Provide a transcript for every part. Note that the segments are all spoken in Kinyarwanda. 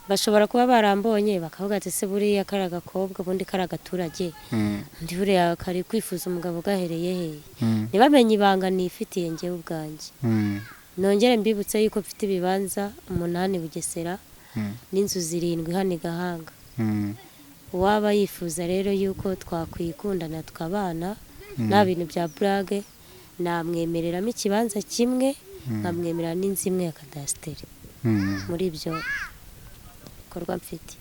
bashobora kuba barambonye bakavuga ati se buriya kari agakobwa ubundi kari agaturage undi buriya kari kwifuza umugabo gahereye he ntibamenye ibanga nifitiye njyewe ubwanjye nongere mbibutse yuko mfite ibibanza 8 Bugesera n'inzu 7 hano i Gahanga uwaba yifuza rero yuko twakwikundana tukabana nta bintu bya brage namwemereramo ikibanza kimwe nkamwemerera n'inzu imwe ya kadasiteri muri ibyo bikorwa mfite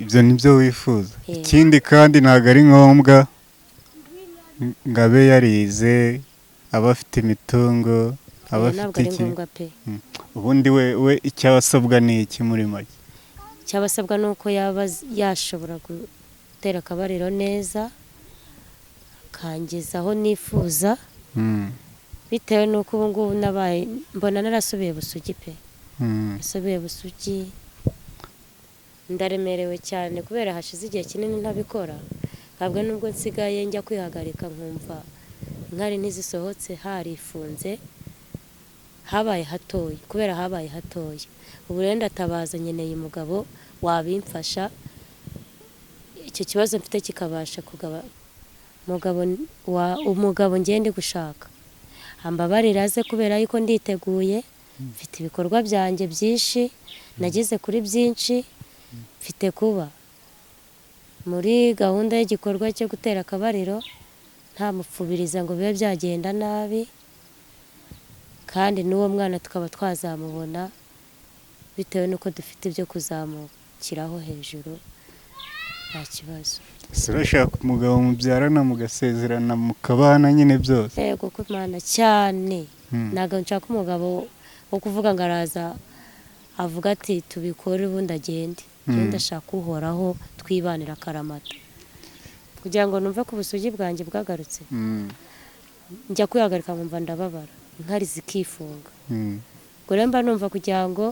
ibyo nibyo wifuza ikindi kandi ntabwo ari ngombwa ngo abe yarize aba afite imitungo aba afite iki ubundi we icyabasabwa ni iki muri make icyabasabwa ni uko yaba yashobora gutera akabariro neza akangeza aho nifuza bitewe n'uko ubu ngubu nabaye mbona narasubiye busugi pe nasubiye busugi ndaremerewe cyane kubera hashize igihe kinini ntabikora kabwe nubwo nsigaye njya kwihagarika nkumva inkari ntizisohotse harifunze habaye hatoye kubera habaye hatoye ubu rero ndatabaza nkeneye umugabo wabimfasha icyo kibazo mfite kikabasha kugaba umugabo ngende gushaka ambabarira aze kubera yuko nditeguye mfite ibikorwa byanjye byinshi nageze kuri byinshi mfite kuba muri gahunda y'igikorwa cyo gutera akabariro nta mupfubiriza ngo bibe byagenda nabi kandi n'uwo mwana tukaba twazamubona bitewe n'uko dufite ibyo kuzamukiraho hejuru nta kibazo urashaka umugabo mubyarana mugasezerana mukabana nyine byose yego ko Imana cyane ntabwo nshaka umugabo wo kuvuga ngo araza avuga ati tubikore ubundi agende ndashaka uhoraho twibanira akaramata kugira ngo numve ko ubusugi bwanjye bwagarutse njya kwihagarika nkumva ndababara inkari zikifunga ubwo rero mba numva kugira ngo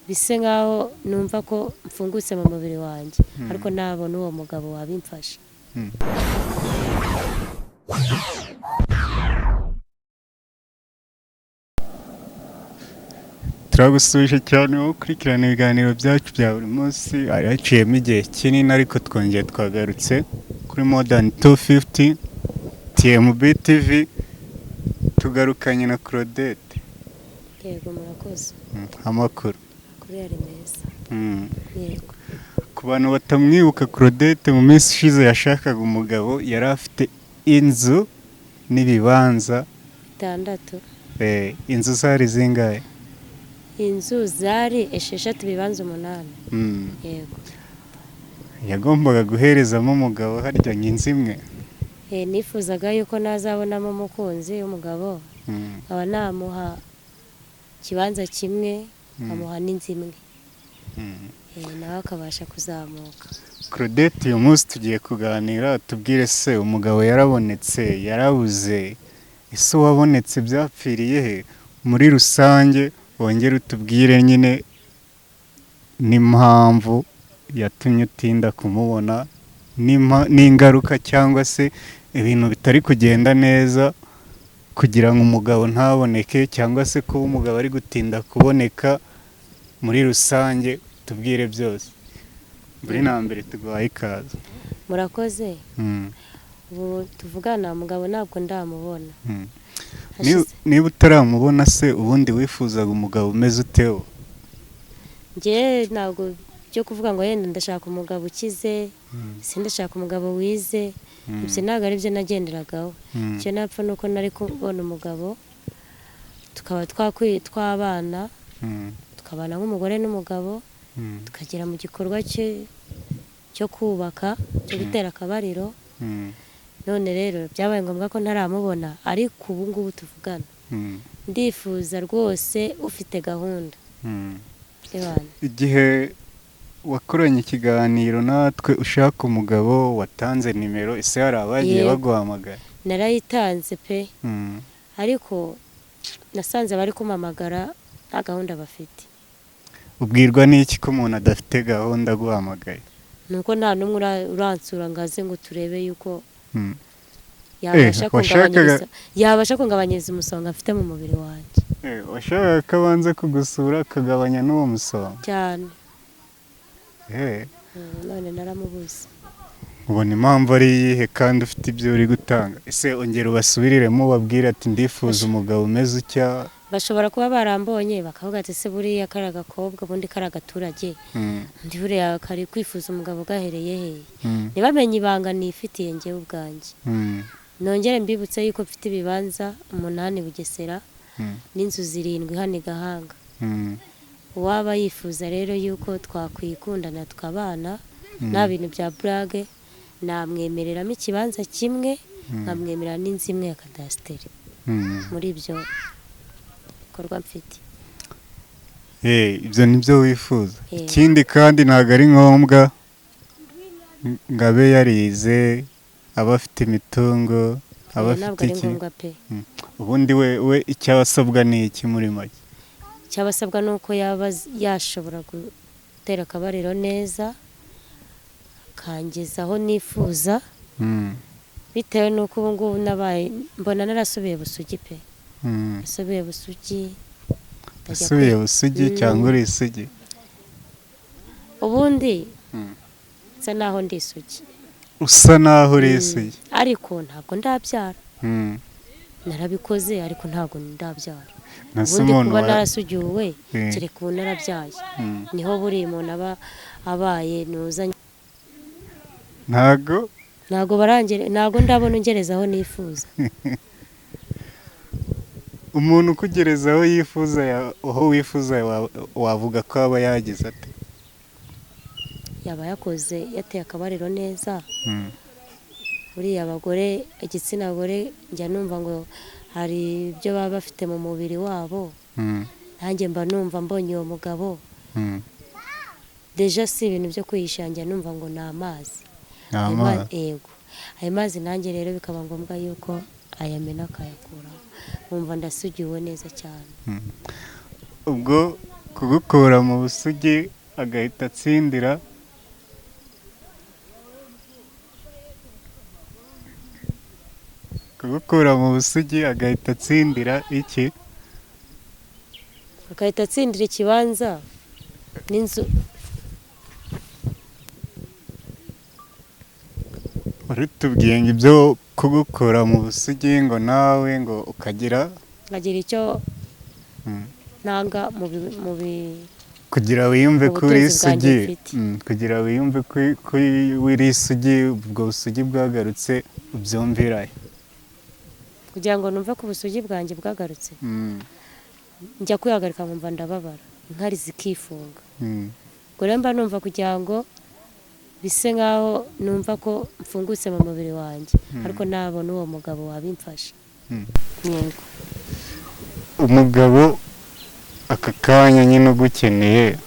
bise nkaho numva ko mfungutse mu mubiri wanjye ariko nabona uwo mugabo wabimfasha turagusubije cyane wowe ukurikirana ibiganiro byacu bya buri munsi hari haciyemo igihe kinini ariko twongeye twagarutse kuri Modern 250 TMB TV tugarukanye na Claudette yego murakoze amakuru kuri yari meza yego ku bantu batamwibuka Claudette mu minsi ishize yashakaga umugabo yari afite inzu n'ibibanza 6 inzu zari zingahe inzu zari 6 bibanza 8 yego yagombaga guherezamo umugabo harya inzu imwe nifuzaga yuko nazabonamo umukunzi w'umugabo aba namuha kibanza kimwe amuha n'inzu imwe nawe akabasha kuzamuka Claudette uyu munsi tugiye kuganira tubwire se umugabo yarabonetse yarabuze ese wabonetse byapfiriye he muri rusange wongere utubwire nyine n'impamvu yatumye utinda kumubona n'ingaruka cyangwa se ibintu bitari kugenda neza kugira ngo umugabo ntaboneke cyangwa se kuba umugabo ari gutinda kuboneka muri rusange tubwire byose buri nambere tuguhaye ikaze murakoze ubu tuvugana umugabo ntabwo ndamubona niba utaramubona se ubundi wifuzaga umugabo umeze utewe njye ntabwo byo kuvuga ngo yenda ndashaka umugabo ukize ndashaka umugabo wize ibyo ntabwo ari byo nagenderagaho icyo napfa nuko nari kubona umugabo tukaba twabana tukabana nk'umugore n'umugabo tukagera mu gikorwa cyo kubaka cyo gutera akabariro none rero byabaye ngombwa ko ntaramubona ariko ubu ngubu tuvugana ndifuza rwose ufite gahunda igihe wakoranye ikiganiro natwe ushaka umugabo watanze nimero ese hari abagiye baguhamagara narayitanze pe ariko nasanze bari kumamagara nta gahunda bafite ubwirwa n'iki ko umuntu adafite gahunda guhamagaye nuko nta n'umwe uransura ngo aze ngo turebe yuko yabasha kungabanyiriza umusonga mfite mu mubiri wanjye washakaga ko abanza kugusura akagabanya n'uwo musonga cyane. None naramubuze. ubona impamvu ari iyihe kandi ufite ibyo uri gutanga? Ese ongera ubasubiriremo ubabwire ati ndifuza umugabo umeze utya. Bashobora kuba barambonye bakavuga ati se buriya kari agakobwa ubundi kari agaturage undi buriya kari kwifuza umugabo gahereye hehe, ntibamenye ibanga nifitiye njyewe ubwanjye. Nongere mbibutse yuko mfite ibibanza 8 Bugesera n'inzu 7 hano i Gahanga. Uwaba yifuza rero yuko twakwikundana tukabana nta bintu bya burage, namwemereramo ikibanza kimwe nkamwemerera n'inzu imwe ya kadasiteri muri ibyo bikorwa mfite. Ibyo nibyo wifuza. Ikindi kandi ntabwo ari ngombwa ngo abe yarize, aba afite imitungo, aba afite iki. Ubundi we icyabasabwa ni iki muri make? Icyabasabwa ni uko yaba yashobora gutera akabariro neza akangeza aho nifuza, bitewe n'uko ubu ngubu nabaye mbona narasubiye busugi pe. Nasubiye busugi. Asubiye busugi cyangwa uri isugi? Ubundi nsa naho ndi isugi. Usa naho uri isugi? Ariko ntabwo ndabyara. Narabikoze ariko ntabwo ndabyara. Ubundi kuba narasugiwe kereka ubu narabyaye. Niho buri umuntu aba abaye nuzanye. Ntago barangere, ntago ndabona ungerezaho nifuza. Umuntu kugerezaho yifuza, aho wifuza wavuga ko aba yagize ate? Yaba yakoze yateye akabariro neza. Buriya abagore, igitsina gore njya numva ngo hari ibyo baba bafite mu mubiri wabo, nanjye mba numva mbonye uwo mugabo deja si ibintu byo kuyishangira, numva ngo ni amazi. Yego, ayo mazi nanjye rero bikaba ngombwa yuko ayamena akayakuraho, nkumva ndasugiwe neza cyane. Ubwo kugukura mu busugi agahita atsindira, kugukura mu busugi agahita atsindira iki? Agahita atsindira ikibanza n'inzu. Tubwiye ngo ibyo kugukura mu busugi ngo nawe ngo ukagira icyo ntanga kugira wiyumve ko uri isugi, kugira wiyumve ko uri isugi, ubwo busugi bwagarutse ubyumvirahe? Kugira ngo numve ko ubusugi bwanjye bwagarutse, njya kwihagarika nkumva ndababara, inkari zikifunga. Ubwo rero mba numva kugira ngo bise nkaho numva ko mfungutse mu mubiri wanjye, ariko nabona uwo mugabo wabimfasha. Yego, umugabo aka kanya nyine ugukeneye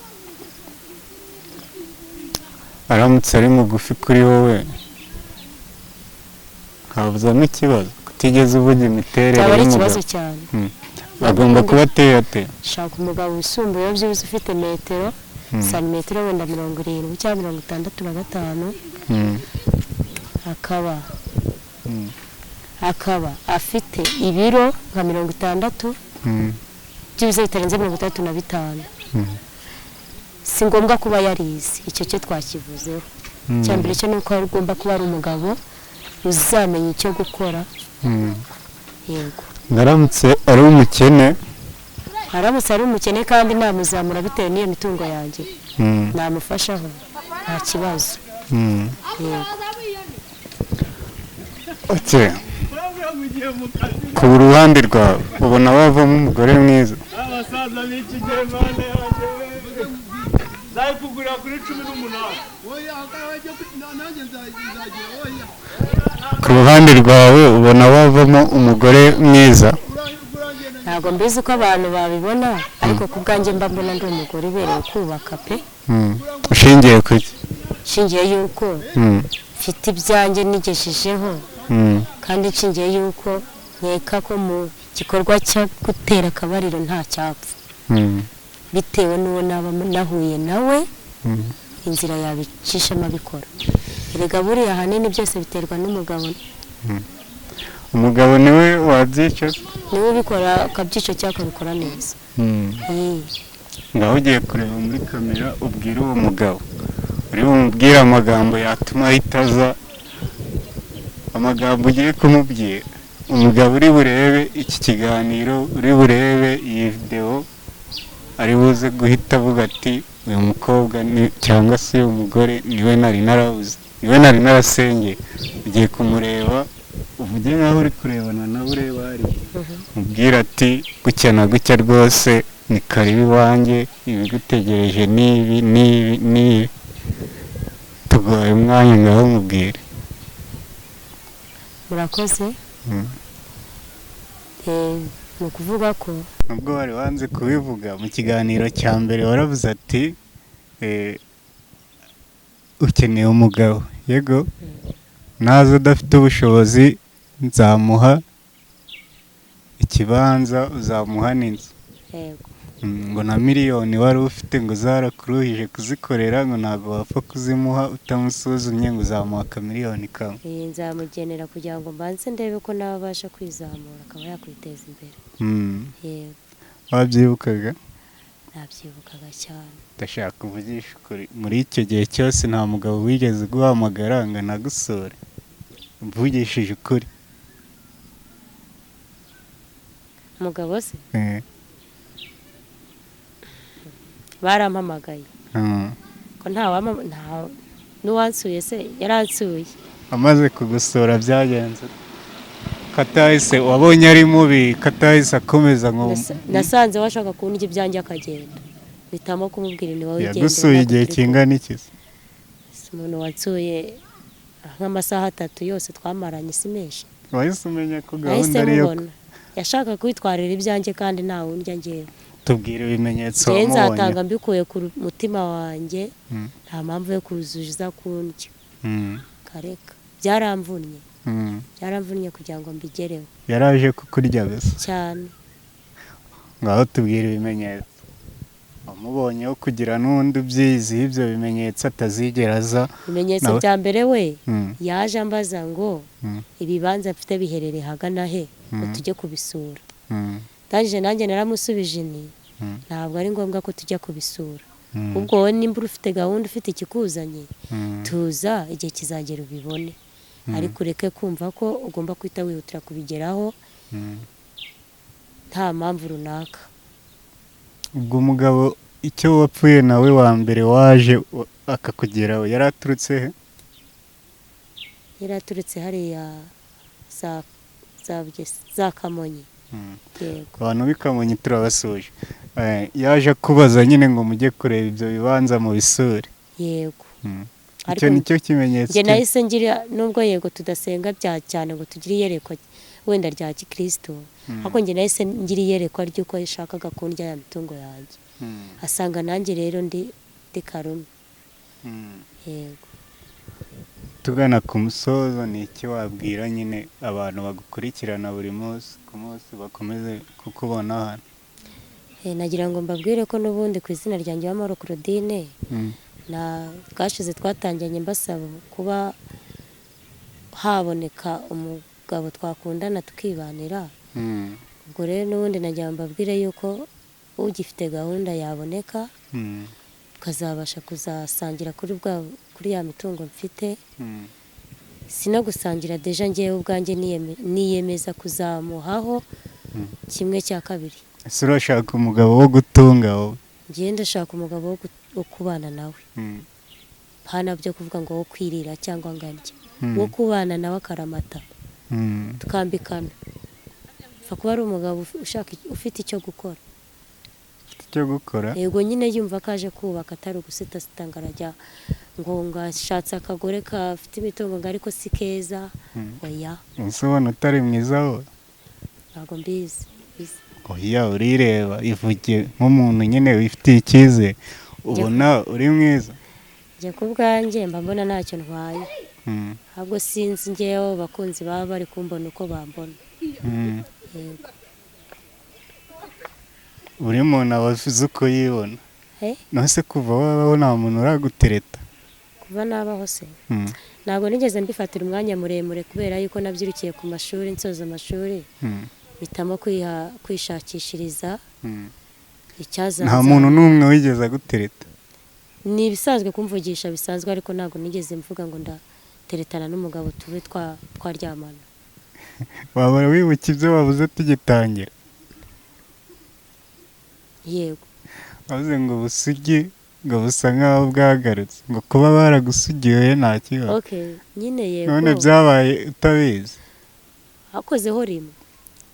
aramutse ari mugufi kuri wowe, habuzamo ikibazo? Kutigeze uvuga imiterere y'umugabo? Ari ikibazo cyane. Agomba kuba ateye ate? Shaka umugabo wisumbuye byibuze ufite metero santimetero wenda 70 cyangwa 65, akaba afite ibiro nka 60, byibuze bitarenze 35. Si ngombwa kuba yarize, icyo cyo twakivuzeho. Cyambere cyo nuko agomba kuba ari umugabo uzamenya icyo gukora. Yego, ngaramutse ari umukene, aramutse ari umukene kandi namuzamura bitewe n'iyo mitungo yanjye, namufashaho nta kibazo. Okay, ku ruhande rwawe ubona wavamo umugore mwiza? Ku ruhande rwawe ubona wavamo umugore mwiza? Ntabwo mbizi ko abantu babibona, ariko ku bwanjye mba mbona ndi umugore ubereye kubaka pe. Ushingiye ku ki? Shingiye yuko mfite ibyanjye nigeshijeho, kandi nshingiye yuko nkeka ko mu gikorwa cyo gutera akabariro nta cyapfa, bitewe n'uwo naba nahuye nawe, inzira yabicishamo abikora. Erega buriya ahanini byose biterwa n'umugabo. umugabo niwe wabyica niwe ubikora akabyica cyangwa akabikora neza. ngaho ugiye kureba muri kamera ubwira uwo mugabo uri bumubwire amagambo yatuma ahitaza amagambo ugiye kumubwira umugabo uri burebe iki kiganiro uri burebe iyi videwo ari buze guhita avuga ati uyu mukobwa cyangwa se uyu mugore niwe nari narabuze niwe nari narasengeye ugiye kumureba uvuge nkaho uri kurebana nawe ureba hari mubwira ati gutya na gutya rwose ni karibu iwanjye ibigutegereje n'ibi tugoye umwanya ngaho mubwire. Murakoze. Ni ukuvuga ko nubwo wari wanze kubivuga mu kiganiro cya mbere waravuze ati ukeneye umugabo yego naza udafite ubushobozi nzamuha ikibanza uzamuha n'inzu ngo na miliyoni wari ufite ngo zarakuruhije kuzikorera ngo ntabwo wapfa kuzimuha utamusuzumye ngo uzamuha akamiliyoni kamwe. Nzamugenera kugira ngo mbanze ndebe ko nawe abasha kwizamura akaba yakwiteza imbere. wabyibukaga? Nabyibukaga cyane. Ndashaka kuvugisha ukuri muri icyo gihe cyose nta mugabo wigeze guhamagara ngo anagusure mvugishije ukuri? Umugabo se barampamagaye ko n'uwansuye se yaransuye. Amaze kugusura byagenze katahise wabonye ari mubi katahise akomeza ngo nasanze washaka kundya ibyanjye akagenda bitamo kumubwira ni wowe ugenda. Yagusuye igihe kingana iki? Umuntu wansuye nk'amasaha 3 yose twamaranye isi menshi. Wahise umenya ko gahunda ari yo yashaka kwitwarira ibyanjye kandi nta wundya ngewe. Tubwire ibimenyetso wamubonye. Nzatanga mbikuye ku mutima wanjye nta mpamvu yo kuzuza kundya. Kareka byaramvunnye. Byaramvunnye kugira ngo mbigereho. Yaraje kukurya gusa cyane. Ngaho tubwire ibimenyetso wamubonyeho kugira n'undi ubyizi ibyo bimenyetso atazigeraza. Ibimenyetso bya mbere we yaje ambaza ngo ibibanza mfite biherereye hagana he ngo tujye kubisura. Tanje nanjye naramusubije ni ntabwo ari ngombwa ko tujya kubisura. Ubwo wowe nimba ufite gahunda ufite ikikuzanye tuza igihe kizagera ubibone. Ariko ureke kumva ko ugomba kwita wihutira kubigeraho nta mpamvu runaka. Ubwo umugabo icyo wapfuye nawe wa mbere waje akakugeraho yaraturutse he? Yaraturutse hariya za Kamonyi. Abantu b'Ikamonyi turabasuje. Yaje kubaza nyine ngo mujye kureba ibyo bibanza mu bisure. Yego. Icyo nicyo kimenyetso. Nge nahise ngira nubwo yego tudasenga bya cyane ngo tugire iyerekwa wenda rya Gikristo. Ariko nge nahise ngira iyerekwa ry'uko yashakaga kundya ya mitungo yanjye. Asanga nanjye rero ndi karume. Yego. Tugana ku musozo ni iki wabwira nyine abantu bagukurikirana buri munsi ku munsi bakomeze kukubona hano? Nagira ngo mbabwire ko n'ubundi ku izina ryanjye Uwamahoro Claudine bwashize twatangiranye mbasaba kuba haboneka umugabo twakundana tukibanira. Ubwo rero n'ubundi nagira ngo mbabwire yuko ugifite gahunda yaboneka ukazabasha kuzasangira kuri ya mitungo mfite. Sino gusangira deja ngewe ubwanjye niyemeza kuzamuhaho 1/2. Ese urashaka umugabo wo gutunga wowe? Ngiye ndashaka umugabo wo kubana nawe. Hana byo kuvuga ngo wo kwirira cyangwa ngarye. Wo kubana nawe akaramata. Tukambikana. Fa kuba ari umugabo ufite icyo gukora. Icyo gukora? Yego nyine yumva kaje kubaka atari ugusita ngarajya ngo ngashatse akagore kafite imitungo ngo ariko si keza. Oya. Usobona utari mwiza wowe? Ntabwo mbizi. Oya urireba ivuge nk'umuntu nyine wifitiye icyizere ubona uri mwiza. Nje ku bwanjye mba mbona ntacyo ntwaye. Ahubwo sinzi ngewe bakunzi baba bari kumbona uko bambona. Yego. Buri muntu abavuze uko yibona. Nose kuva wabaho nta muntu uragutereta? kuva nabaho se Mm. ntabwo nigeze mbifatira umwanya muremure kubera yuko nabyirukiye ku mashuri nsoza amashuri Mm. mpitamo kwishakishiriza Mm. icyazaza. nta muntu n'umwe wigeze agutereta? ni ibisanzwe kumvugisha bisanzwe ariko ntabwo nigeze mvuga ngo ndateretana n'umugabo tube twaryamana. waba wibuka ibyo wabuze tugitangira? yego wavuze ngo ubusugi ngo busa nk'aho bwagarutse, ngo kuba baragusugiye nta kibazo. okay nyine yego none byabaye utabizi? hakozeho rimwe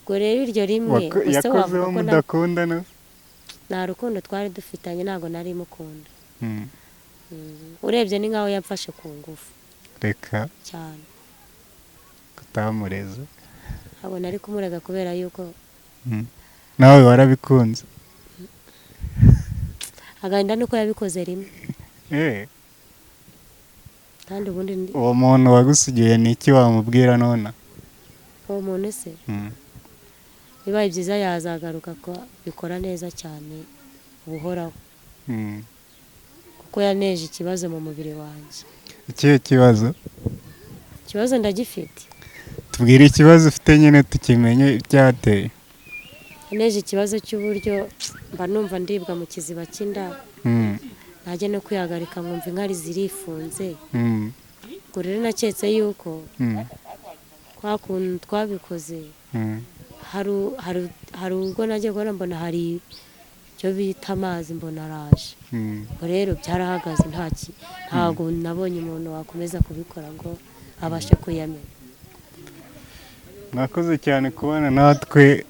ubwo rero iryo rimwe gusa yakozeho wavuga ko mudakundana? nta rukundo twari dufitanye, ntabwo nari mukunda. Mm. urebye ni nkaho yamfashe ku ngufu reka cyane, kutamureza. ntabwo nari kumurega kubera yuko Mm. nawe warabikunze? agahinda nuko yabikoze rimwe Eh, kandi ubundi uwo muntu wagusugiye ni iki wamubwira none? uwo muntu se Mm. bibaye byiza yazagaruka ko bikora neza cyane ubuhoraho, Mm. kuko yaneje ikibazo mu mubiri wanjye. ikihe kibazo? ikibazo ndagifite, tubwire ikibazo ufite nyine tukimenye ibyateye. yaneje ikibazo cy'uburyo mba numva ndibwa mu kiziba cy'inda, Mm. najya no kwihagarika nkumva inkari zirifunze. Mm. ubwo rero naketse yuko Mm. kwa kuntu twabikoze Mm. hari ubwo najya kubona mbona hari icyo bita amazi mbona araje. Mm. ubwo rero byarahagaze ntabwo nabonye umuntu wakomeza kubikora ngo abashe kuyamenya. mwakoze cyane kubana natwe.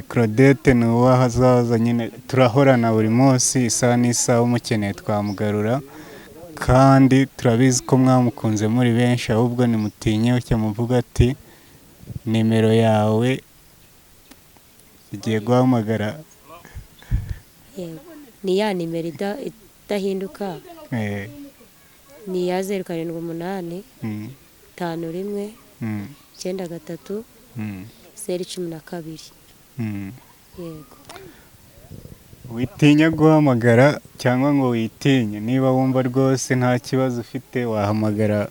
Claudette ni uw'ahazaza nyine, turahorana buri munsi isaha n'isaha, umukeneye twamugarura, kandi turabizi ko mwamukunze muri benshi, ahubwo nimutinye ucyo muvuga ati nimero yawe igiye guhamagara. yego ni ya nimero idahinduka, Eh, ni iya 078 mm, 51 mm, 93 mm, 012. mm. yego witinya guhamagara cyangwa ngo witinye, niba wumva rwose nta kibazo ufite wahamagara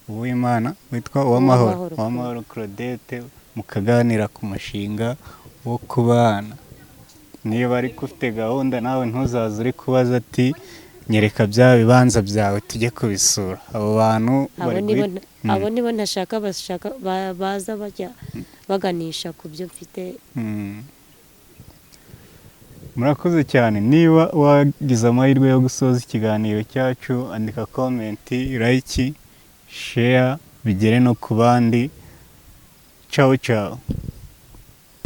Uwimana, witwa Uwamahoro Claudette, mukaganira ku mushinga wo kubana. niba ariko ufite gahunda nawe ntuzaze uri kubaza ati nyereka bya bibanza byawe tujye kubisura. abo bantu abo nibo ntashaka baza bajya baganisha ku byo mfite. murakoze cyane. niba wagize amahirwe yo gusoza ikiganiro cyacu, andika komenti, like, share, bigere no ku bandi. Ciao ciao.